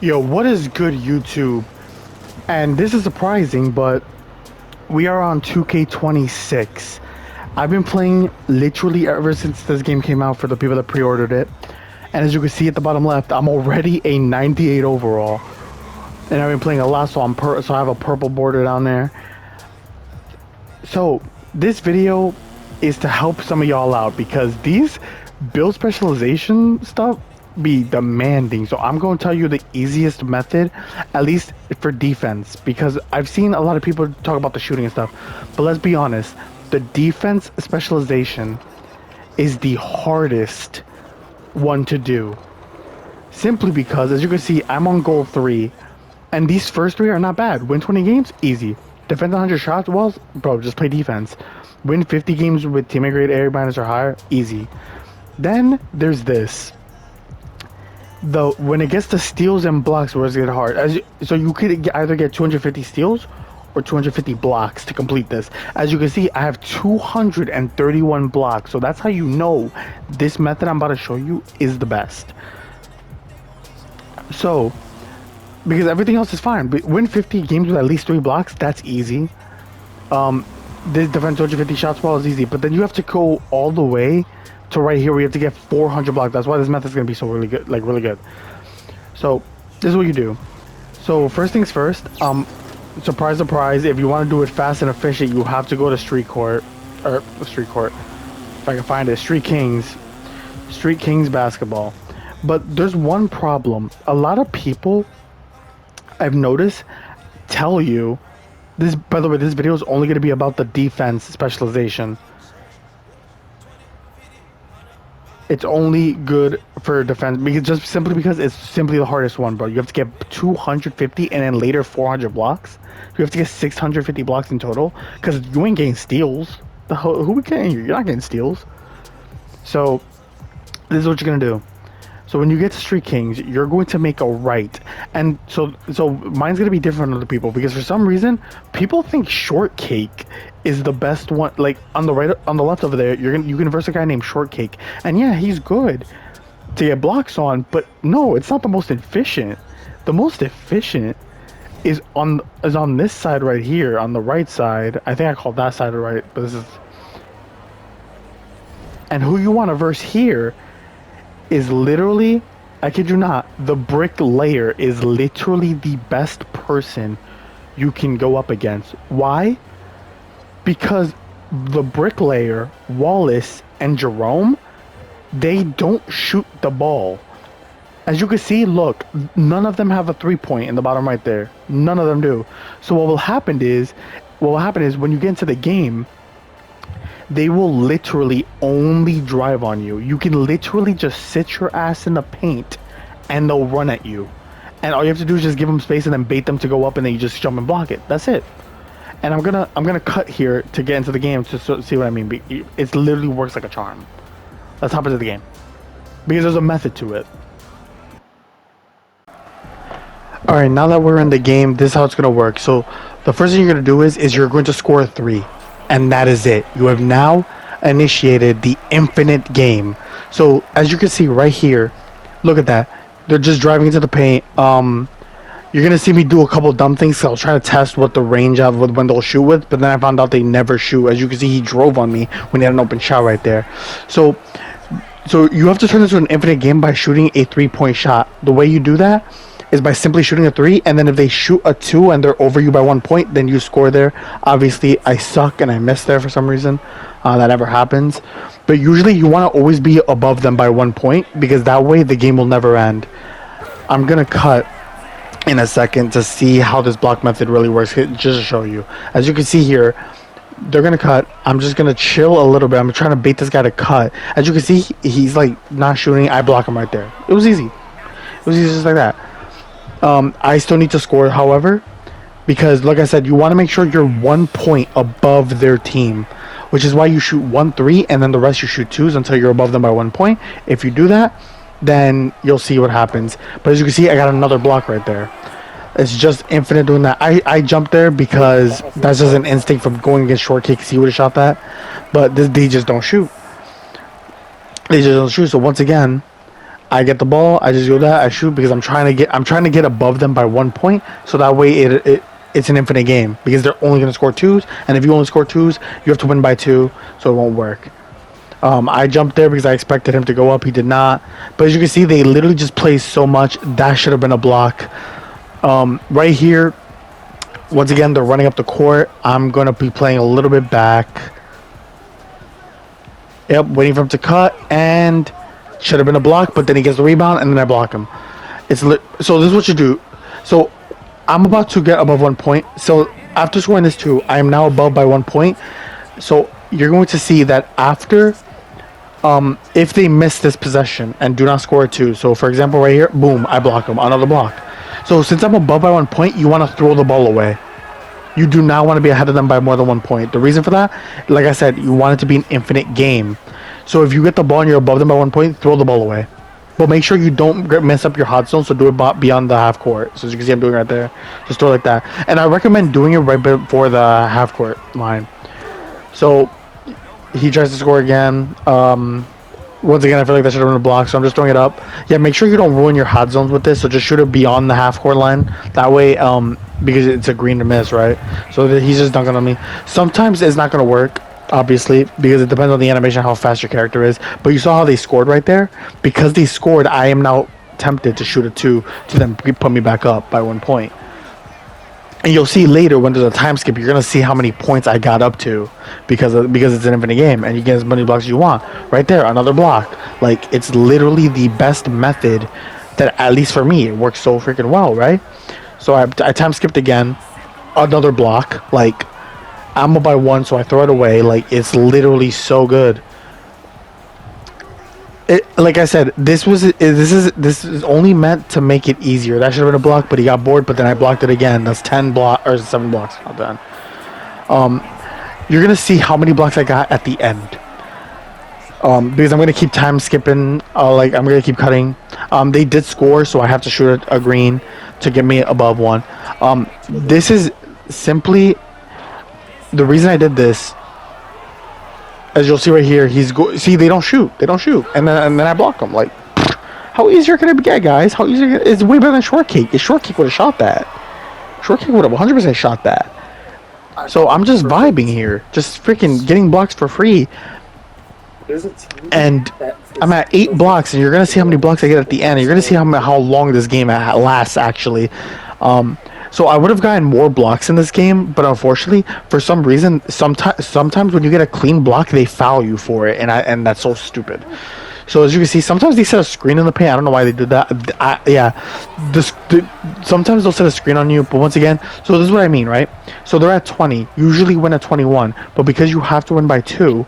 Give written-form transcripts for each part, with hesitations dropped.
Yo, what is good, YouTube? And this is surprising, but we are on 2K26. I've been playing literally ever since this game came out for the people that pre-ordered it. And as you can see at the bottom left, I'm already a 98 overall. And I've been playing a lot, so so I have a purple border down there. So this video is to help some of y'all out because these build specialization stuff be demanding. So I'm going to tell you the easiest method, at least for defense, because I've seen a lot of people talk about the shooting and stuff. But let's be honest, the defense specialization is the hardest one to do. Simply because, as you can see, I'm on goal 3, and these first 3 are not bad. Win 20 games, easy. Defend 100 shots, well, bro, just play defense. Win 50 games with teammate grade area minus or higher, easy. Then there's this. Though when it gets to steals and blocks, where it's get hard. So you could either get 250 steals or 250 blocks to complete this. As you can see, I have 231 blocks. So that's how you know this method I'm about to show you is the best. So, because everything else is fine, but win 50 games with at least 3 blocks, that's easy. This defend 250 shots while is easy, but then you have to go all the way to right here where you have to get 400 blocks. That's why this method is going to be so really good, like really good. So this is what you do. So first things first, surprise surprise, if you want to do it fast and efficient, you have to go to street court, if I can find it, Street Kings basketball. But there's one problem. A lot of people I've noticed tell you this, by the way, this video is only going to be about the defense specialization. It's only good for defense because because it's simply the hardest one, bro. You have to get 250 and then later 400 blocks. You have to get 650 blocks in total because you ain't getting steals. Who we getting here? You're not getting steals. So this is what you're gonna do. So when you get to Street Kings, you're going to make a right, and so mine's gonna be different than other people because for some reason people think Shortcake is the best one. Like on the right, on the left over there, you can verse a guy named Shortcake, and yeah, he's good to get blocks on, but no, it's not the most efficient. The most efficient is on this side right here, on the right side. I think I called that side right, but this is. And who you want to verse here is literally, I kid you not, the bricklayer is literally the best person you can go up against. Why? Because the bricklayer, Wallace, and Jerome, they don't shoot the ball. As you can see, look, none of them have a 3-point in the bottom right there. None of them do. So what will happen is when you get into the game, they will literally only drive on you. You can literally just sit your ass in the paint and they'll run at you. And all you have to do is just give them space and then bait them to go up and then you just jump and block it. That's it. And I'm gonna cut here to get into the game to see what I mean. It literally works like a charm. Let's hop into the game. Because there's a method to it. Alright, now that we're in the game, this is how it's gonna work. So the first thing you're gonna do is you're going to score 3. And that is it. You have now initiated the infinite game. So as you can see right here, look at that. They're just driving into the paint. You're gonna see me do a couple dumb things. So I'll try to test what the range of when they'll shoot with, but then I found out they never shoot. As you can see, he drove on me when he had an open shot right there. So you have to turn this into an infinite game by shooting a 3-point shot. The way you do that is by simply shooting a 3, and then if they shoot a 2 and they're over you by 1 point, then you score there. Obviously, I suck and I miss there for some reason. That never happens. But usually you want to always be above them by 1 point, because that way the game will never end. I'm going to cut in a second to see how this block method really works, just to show you. As you can see here, they're going to cut. I'm just going to chill a little bit. I'm trying to bait this guy to cut. As you can see, he's like not shooting. I block him right there. It was easy. It was easy just like that. I still need to score, however, because like I said, you want to make sure you're 1 point above their team, which is why you shoot 1 3 and then the rest you shoot 2s until you're above them by 1 point. If you do that, then you'll see what happens. But as you can see, I got another block right there. It's just infinite doing that. I jumped there because that's just an instinct from going against Shortcake. He would have shot that, but they just don't shoot. They just don't shoot. So once again, I get the ball. I just do that. I shoot because I'm trying to get above them by 1 point. So that way it's an infinite game because they're only going to score twos. And if you only score twos, you have to win by two. So it won't work. I jumped there because I expected him to go up. He did not. But as you can see, they literally just play so much. That should have been a block. Right here, once again, they're running up the court. I'm going to be playing a little bit back. Yep, waiting for him to cut, and should have been a block, but then he gets the rebound, and then I block him. So this is what you do. So I'm about to get above 1 point. So after scoring this two, I am now above by 1 point. So you're going to see that after, if they miss this possession and do not score a two. So for example, right here, boom, I block them, another block. So since I'm above by 1 point, you want to throw the ball away. You do not want to be ahead of them by more than 1 point. The reason for that, like I said, you want it to be an infinite game. So if you get the ball and you're above them by 1 point, throw the ball away. But make sure you don't mess up your hot zone, so do it beyond the half court. So as you can see, I'm doing it right there. Just throw it like that. And I recommend doing it right before the half court line. So he tries to score again. Once again, I feel like that should have been a block, so I'm just throwing it up. Yeah, make sure you don't ruin your hot zones with this, so just shoot it beyond the half-court line. That way, because it's a green to miss, right? So that he's just dunking on me. Sometimes it's not going to work, obviously, because it depends on the animation, how fast your character is. But you saw how they scored right there? Because they scored, I am now tempted to shoot a two to then put me back up by 1 point. And you'll see later when there's a time skip, you're gonna see how many points I got up to because it's an infinite game, and you get as many blocks as you want. Right there, another block. Like, it's literally the best method that, at least for me, it works so freaking well, right? So I time skipped again, another block. Like, I'm up by 1, so I throw it away. Like, it's literally so good. Like I said, this is only meant to make it easier. That should have been a block, but he got bored. But then I blocked it again. That's 7 blocks. Not done. You're gonna see how many blocks I got at the end. Because I'm gonna keep time skipping. Like, I'm gonna keep cutting. They did score, so I have to shoot a green to get me above 1. This is simply the reason I did this. As you'll see right here, see, they don't shoot, and then I block them. Like, how easier can it get, guys? How easier? It's way better than Shortcake. If Shortcake would have shot that, Shortcake would have 100% shot that. So I'm just vibing here, just freaking getting blocks for free. And I'm at 8 blocks, and you're gonna see how many blocks I get at the end. You're gonna see how long this game lasts, actually. So I would have gotten more blocks in this game, but unfortunately, for some reason, sometimes when you get a clean block, they foul you for it, and that's so stupid. So as you can see, sometimes they set a screen in the paint. I don't know why they did that. Sometimes they'll set a screen on you, but once again, so this is what I mean, right? So they're at 20, usually win at 21, but because you have to win by 2,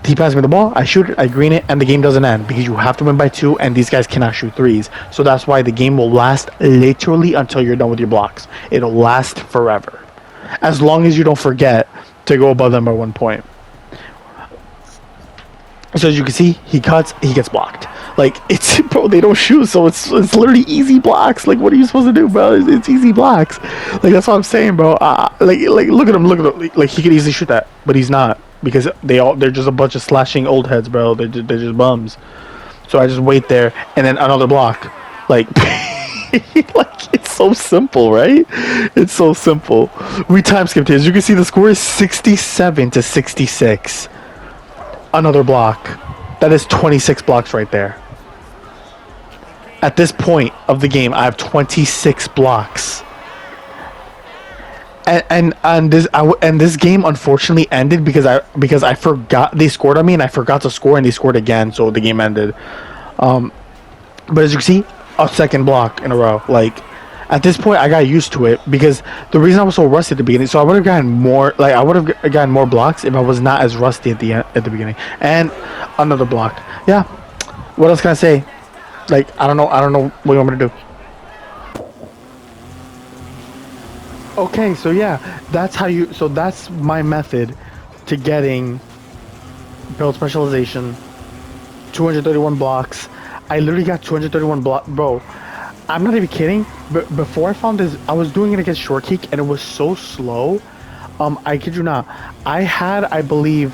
he passes me the ball, I shoot it, I green it, and the game doesn't end because you have to win by 2, and these guys cannot shoot threes. So that's why the game will last literally until you're done with your blocks. It'll last forever, as long as you don't forget to go above them by 1 point. So as you can see, he cuts, he gets blocked. Like, it's, bro, they don't shoot, so it's literally easy blocks. Like, what are you supposed to do, bro? It's easy blocks. Like, that's what I'm saying, bro. Like, look at him. Like, he could easily shoot that, but he's not. Because they're just a bunch of slashing old heads, bro. They're just bums. So I just wait there, and then another block. Like, like, it's so simple, right? It's so simple. We time skipped it. As you can see, the score is 67-66. Another block. That is 26 blocks right there. At this point of the game, I have 26 blocks. And this game unfortunately ended because I forgot they scored on me, and I forgot to score, and they scored again, so the game ended. But as you can see, a second block in a row. Like, at this point, I got used to it because the reason I was so rusty at the beginning. So I would have gotten more. Like, I would have gotten more blocks if I was not as rusty at the beginning. And another block. Yeah. What else can I say? Like, I don't know what you want me to do. Okay, so yeah, that's my method to getting build specialization. 231 blocks. I literally got 231 blocks, bro. I'm not even kidding. But before I found this, I was doing it against Shortcake, and it was so slow. I kid you not. I had, I believe,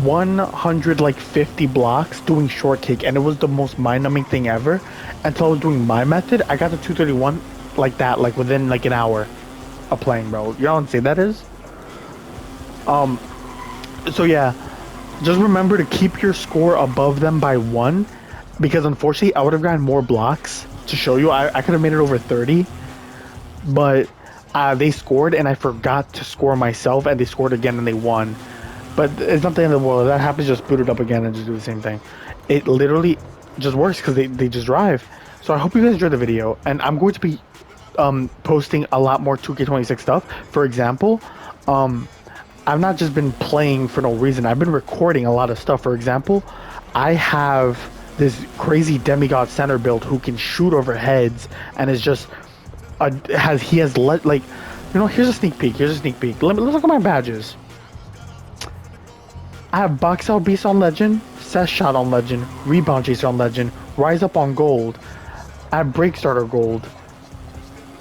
150 blocks doing short kick, and it was the most mind-numbing thing ever. Until I was doing my method, I got to 231 like that, like within like an hour of playing, bro. You know how insane that is? So yeah, just remember to keep your score above them by 1, because unfortunately I would have gotten more blocks to show you. I could have made it over 30, but they scored and I forgot to score myself, and they scored again and they won. But it's not the end of the world. If that happens, just boot it up again and just do the same thing. It literally just works because they just drive. So I hope you guys enjoyed the video, and I'm going to be posting a lot more 2K26 stuff. For example, I've not just been playing for no reason. I've been recording a lot of stuff. For example, I have this crazy demigod center build who can shoot over heads and is just like, you know, here's a sneak peek. Here's a sneak peek. Let's look at my badges. I have Box Out Beast on Legend, Cess Shot on Legend, Rebound Chaser on Legend, Rise Up on Gold. I have Break Starter Gold.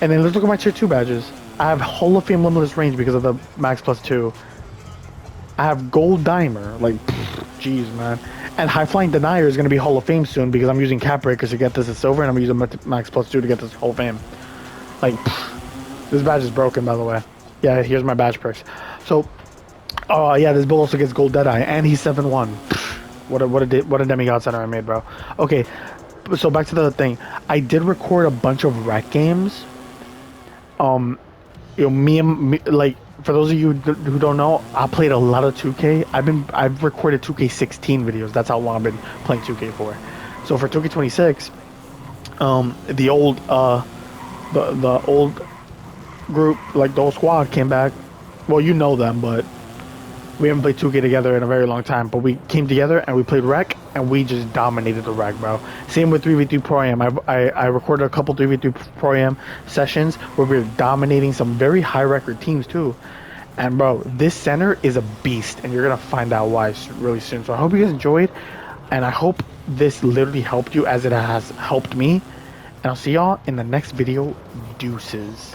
And then let's look at my Tier 2 badges. I have Hall of Fame Limitless Range because of the Max Plus 2. I have Gold Dimer. Like, jeez, man. And High Flying Denier is going to be Hall of Fame soon because I'm using Cap Breakers to get this as Silver, and I'm using Max Plus 2 to get this Hall of Fame. Like, this badge is broken, by the way. Yeah, here's my badge perks. So, yeah, this bull also gets Gold Deadeye, and he's 7-1. What a demigod center I made, bro. Okay, so back to the thing. I did record a bunch of rec games. You know, me, like, for those of you who don't know, I played a lot of 2K. I've recorded 2K16 videos. That's how long I've been playing 2K for. So for 2K26, the old group, like the whole squad, came back. Well, you know them, but we haven't played 2K together in a very long time. But we came together and we played rec, and we just dominated the rec, bro. Same with 3v3 Pro Am. I recorded a couple 3v3 Pro Am sessions where we were dominating some very high record teams too. And bro, this center is a beast, and you're gonna find out why really soon. So I hope you guys enjoyed, and I hope this literally helped you as it has helped me. And I'll see y'all in the next video. Deuces.